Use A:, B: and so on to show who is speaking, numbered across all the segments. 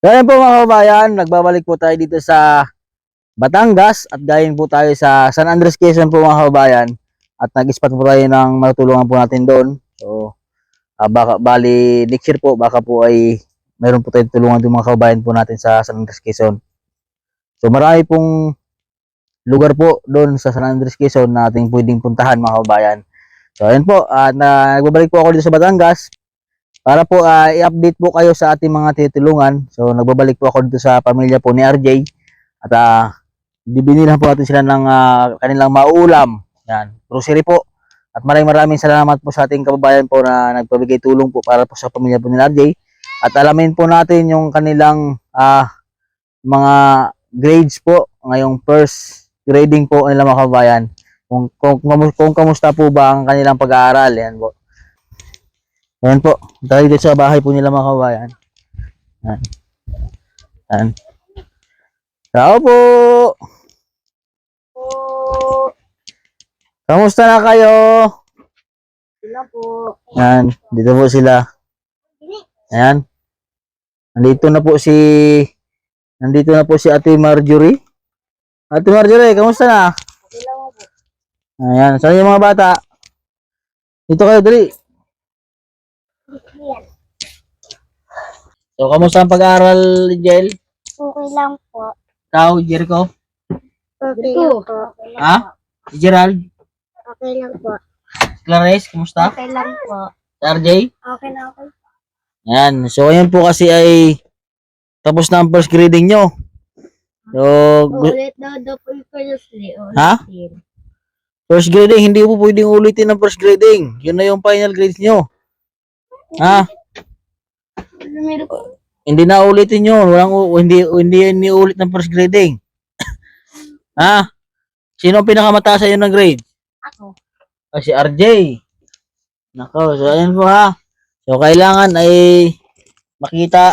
A: So ayan po mga kabayan, nagbabalik po tayo dito sa Batangas at galing po tayo sa San Andres, Quezon po mga kabayan. At nag-spot po tayo ng matulungan po natin doon. So baka bali next year po baka po ay meron po tayong tulungan ng mga kabayan po natin sa San Andres, Quezon. So marami pong lugar po doon sa San Andres, Quezon na ating pwedeng puntahan mga kabayan. So ayan po, at nagbabalik po ako dito sa Batangas para po i-update po kayo sa ating mga titulungan. So nagbabalik po ako dito sa pamilya po ni RJ at bibinilan po natin sila ng kanilang mauulam. Yan, grocery po. At maraming salamat po sa ating kababayan po na nagpabigay tulong po para po sa pamilya po ni RJ. At alamin po natin yung kanilang mga grades po ngayong first grading po nila mga kababayan. Kung kamusta po ba ang kanilang pag-aaral. Yan po. Ayan po, tayo dito sa bahay po nila mga kabayan. Ayan. Ayan. Tao po! Kamusta na kayo?
B: Sila po.
A: Ayan, dito po sila. Ayan. Nandito na po si Ate Marjorie. Ate Marjorie, kamusta na?
B: Sila po.
A: Ayan, saan yung mga bata? Dito kayo, dali. So, kamusta ang pag-aaral, Jel?
B: Okay lang po.
A: Ikaw, Jericho?
B: Okay lang po.
A: Ha? Si Gerald?
B: Okay lang po.
A: Clarice, kamusta?
B: Okay lang po.
A: Si RJ?
B: Okay na okay.
A: Ayan, so ayan po kasi ay tapos na ang first grading nyo. So,
B: Ulit daw po yung seriously.
A: Ha? First grading, hindi po pwedeng ulitin ang first grading. Yun na yung final grades nyo. Ha? Hindi na ulitin yun. Hindi ulit ng first grading. Ha? Sino ang pinakamataas sa iyo ng grade?
B: Ako.
A: Si RJ. Nako, so ayan po ha. So kailangan ay makita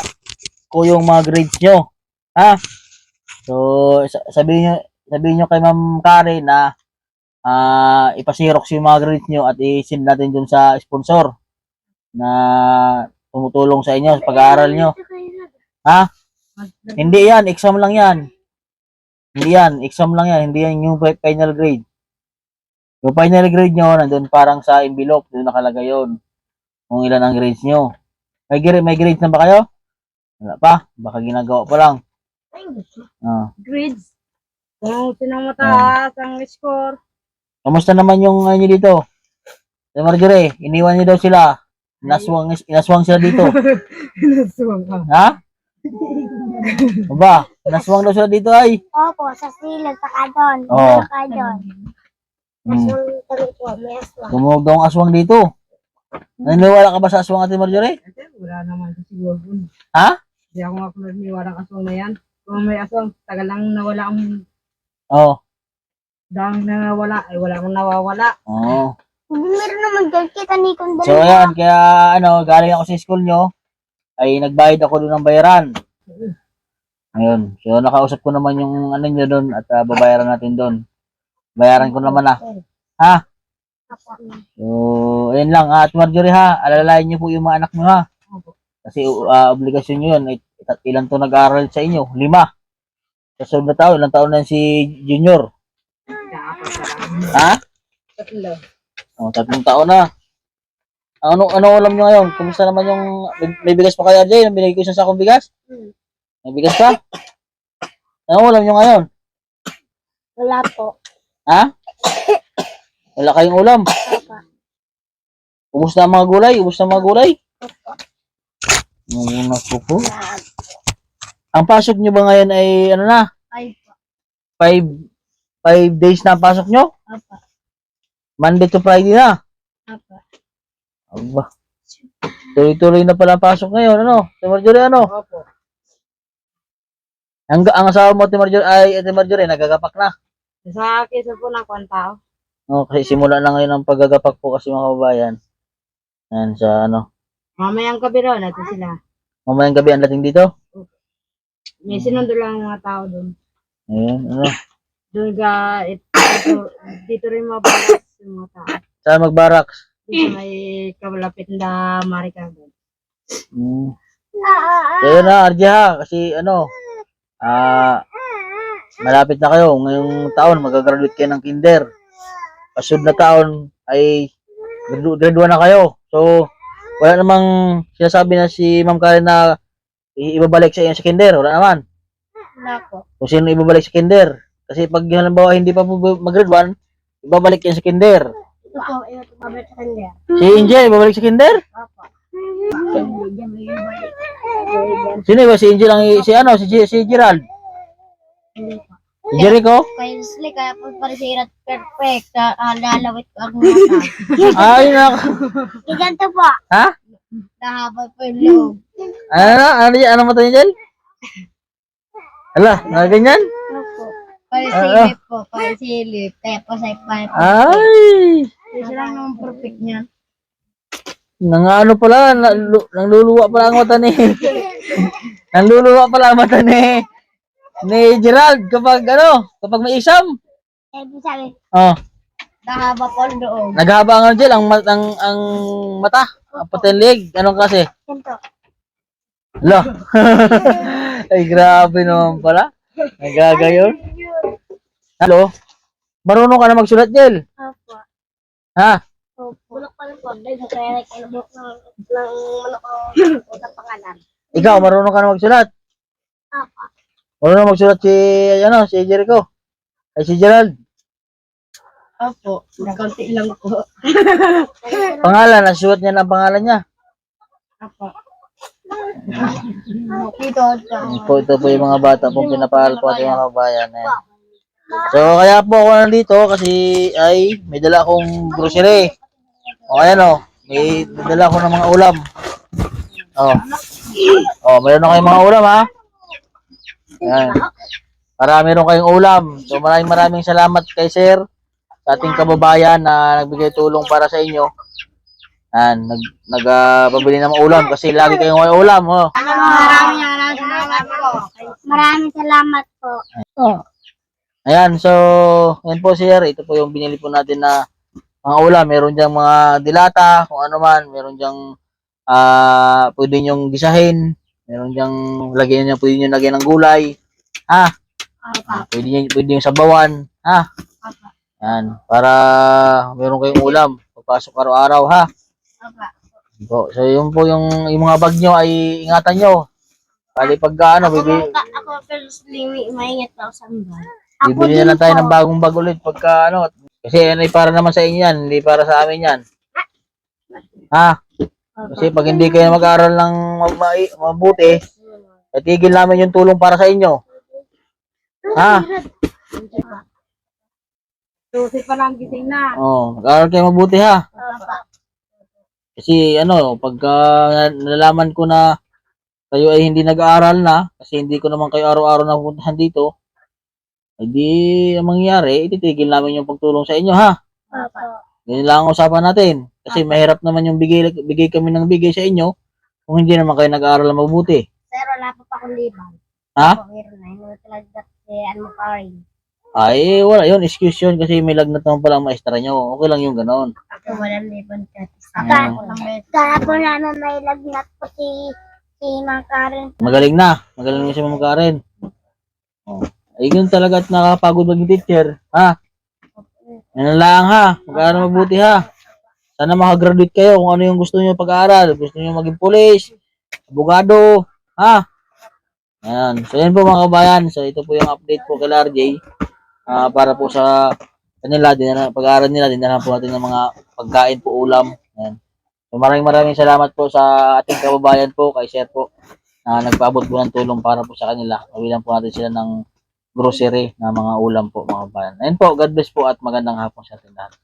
A: ko yung mga grades nyo. Ha? So sabihin nyo kay Ma'am Karen na ipasirox yung mga grades nyo at i-send natin dun sa sponsor na tumutulong sa inyo sa pag-aaral nyo. Ha? Hindi yan, exam lang yan. Hindi yan, exam lang yan. Hindi yan yung final grade. Yung final grade nyo, nandun parang sa envelope, doon nakalagay yun. Kung ilan ang grades nyo. May grades na ba kayo? Wala pa, baka ginagawa pa lang.
B: Grades. Kung sinang mataas ang score.
A: Kamusta naman yung nyo dito? Si Marjorie, iniwan nyo daw sila. Inaswang sila dito.
B: Inaswang ka.
A: Ha? Aba, inaswang daw sila dito ay.
B: Opo, sa silog, saka doon.
A: Oo.
B: Saka doon. Aswang tabi po, may aswang.
A: Tumunog daw ang aswang dito. Naniniwala ka ba sa aswang, Ate Marjorie?
C: Wala naman siguro.
A: Ha?
C: Hindi ako nga naniniwala ng aswang na yan. Kung may aswang, tagal lang nawala ang
A: Oo.
C: dahang nawawala, ay wala akong nawawala.
A: Oo.
B: Meron naman dyan, kita ni kong
A: So ayan, kaya galing ako sa school nyo, ay nagbayad ako doon ng bayaran. Ayun. So nakausap ko naman yung nyo doon at babayaran natin doon. Bayaran ko naman na. Ha? So, ayun lang. At Marjorie ha, alalayan nyo po yung mga anak nyo ha. Kasi obligasyon nyo yun. Ilan to nag-aaral sa inyo? 5. Sa sunod na taon, ilang taon na si Junior? Ha?
C: Tatlo.
A: O, 3 taon na. Ano alam nyo ngayon? Kumusta naman yung... May bigas pa kaya dyan? Binigay ko isang sakong bigas? May bigas pa? Ano alam nyo ngayon?
B: Wala po.
A: Ha? Wala kayong ulam?
B: Papa.
A: Ubus na ang mga gulay? Ubus na ang mga gulay? Naku po. Ang pasok nyo ba ngayon ay ano na? 5 days na ang pasok nyo?
B: Papa.
A: Monday to Friday na?
B: Papa.
A: Aba. Tuloy-tuloy na pala ang pasok ngayon. Ano? Si Marjorie ano?
C: Opo.
A: Ang asawa mo Ate Marjorie nagagapak na.
C: Sa akin po ng kwanta.
A: No, kasi simula na ngayon ang paggagapak po kasi mga kabayan. Yan sa ano.
C: Mamayang gabi raw natin sila.
A: Mamayang gabi ang dating dito.
C: May sinundo lang ang mga tao doon.
A: Ayun, ano.
C: Doon dito rin mabalas yung mga tao.
A: Saan magbaraks?
C: Dito may kamalapit na Marika doon.
A: So yun na, RJ ha, kasi ano, malapit na kayo. Ngayong taon, magagraduate kayo ng kinder. Kasunod na taon ay grade 1 na kayo. So, wala namang sinasabi na si Ma'am Karen na ibabalik sa inyo sa kinder. Wala naman.
C: Wala po.
A: Kung sino ibabalik sa kinder. Kasi pag halimbawa hindi pa po mag-grade 1, ibabalik yan sa kinder.
B: Ito po, ito pabalik sa kanya.
A: Si Angel, ibabalik sa kinder?
C: Opo.
A: Sino ba? Si Angel ang, si Gerald?
C: Hindi po.
A: Si Jericho?
B: Kaya sila, kaya po parisirat perfect. Lalawit ko ang mata.
A: Ay, nako.
B: Ganito po.
A: Ha?
B: Nahabol po yung loob.
A: Ano mata niya, Angel? Hala, ganyan?
B: Opo. Parisilip po, parisilip. Kaya po sa ipan.
A: Ay!
C: Isa lang naman perfect niyan.
A: Ano pala, nangluluwa pala ang mata ni. Nangluluwa pala ang mata ni Gerald kapag may isam.
B: Sabi sabi,
A: Oh,
B: nahaba po ang loob.
A: naghaba ang Angel ang mata, pati ang leg, anong kasi?
B: Ganito.
A: Hala. Ay, grabe naman pala. Nagagayon. Hello? Marunong ka na magsulat, Jel?
B: Opo.
A: Ha?
B: Opo. Bulok pa lang po. Dahil sa kaya nagkalabok ng manok ang pangalan.
A: Ikaw, marunong ka na magsulat?
B: Opo.
A: Marunong magsulat si Jericho? Ay, si Gerald?
C: Opo. Kaunti lang po.
A: Pangalan, nasulat niya na ang pangalan niya.
C: Opo.
B: Dito.
A: Ito po yung mga bata pong pinapaaral po ating mga kabayan. Ayan. So, kaya po ako nandito kasi ay may dala akong grocery. O, ayan o. May dala ako ng mga ulam. Mayroon na kayong mga ulam ha. Ayan. Para meron kayong ulam. So, maraming salamat kay Sir sa ating kababayan na nagbigay tulong para sa inyo. Ayan, nagpabili ng mga ulam kasi lagi kayong may ulam.
B: Maraming salamat po. Maraming salamat po.
A: Ayan, so, yan po sir. Ito po yung binili po natin na mga ulam. Meron diyang mga dilata, kung ano man. Meron diyang pwede nyong gisahin. Meron diyang pwede nyong lagyan ng gulay. Ha? Pwede yung sabawan. Ha? Yan, para meron kayong ulam. Pagpasok araw-araw, ha? So, yun po yung mga bag nyo ay ingatan nyo. Kali pagka
B: Ako personally, maingat ako sa mga.
A: bibili na lang tayo ng bagong bag ulit pagka kasi yan ay para naman sa inyo yan, hindi para sa amin yan. Ha? Kasi pag hindi kayo mag-aaral ng mabuti, tigil namin yung tulong para sa inyo. Ha?
C: Susi pa lang gising na.
A: Mag-aaral kayo mabuti ha. Kasi pagka nalaman ko na kayo ay hindi nag-aaral na, kasi hindi ko naman kayo araw-araw na pupuntahan dito, ay di ang mangyayari, ititigil namin yung pagtulong sa inyo ha. Ganyan lang ang usapan natin. Kasi mahirap naman yung bigay kami ng bigay sa inyo kung hindi naman kayo nag-aaral na mabuti.
B: Pero wala pa akong liban.
A: Ha?
B: Meron na. Hindi talaga pa rin.
A: Ay, wala yun. Excuse yun kasi may lagnat naman pala ang maestra nyo. Okay lang yung ganon.
B: Ako walang liban ka.
C: Kahapon
B: na may lagnat po si Mang Karen.
A: Magaling na si Ma'am Karen. Ay, yun talaga at nakakapagod maging teacher. Ha? Yan lang ha. Mag-aaral mabuti ha. Sana makagraduate kayo kung ano yung gusto nyo pag-aaral. Gusto nyo maging police, abogado, ha? Ayan. So, yan po mga kabayan. So, ito po yung update po kay RJ. Para po sa kanila, pag-aaral nila, dinala po natin ng mga pagkain po, ulam. Ayan. So, maraming salamat po sa ating kababayan po, kay Sir po, na nagpaabot po ng tulong para po sa kanila. Mabilang po natin sila ng grocery na mga ulam po mga kabayan. Ayan po, God bless po at magandang hapon sa ating lahat.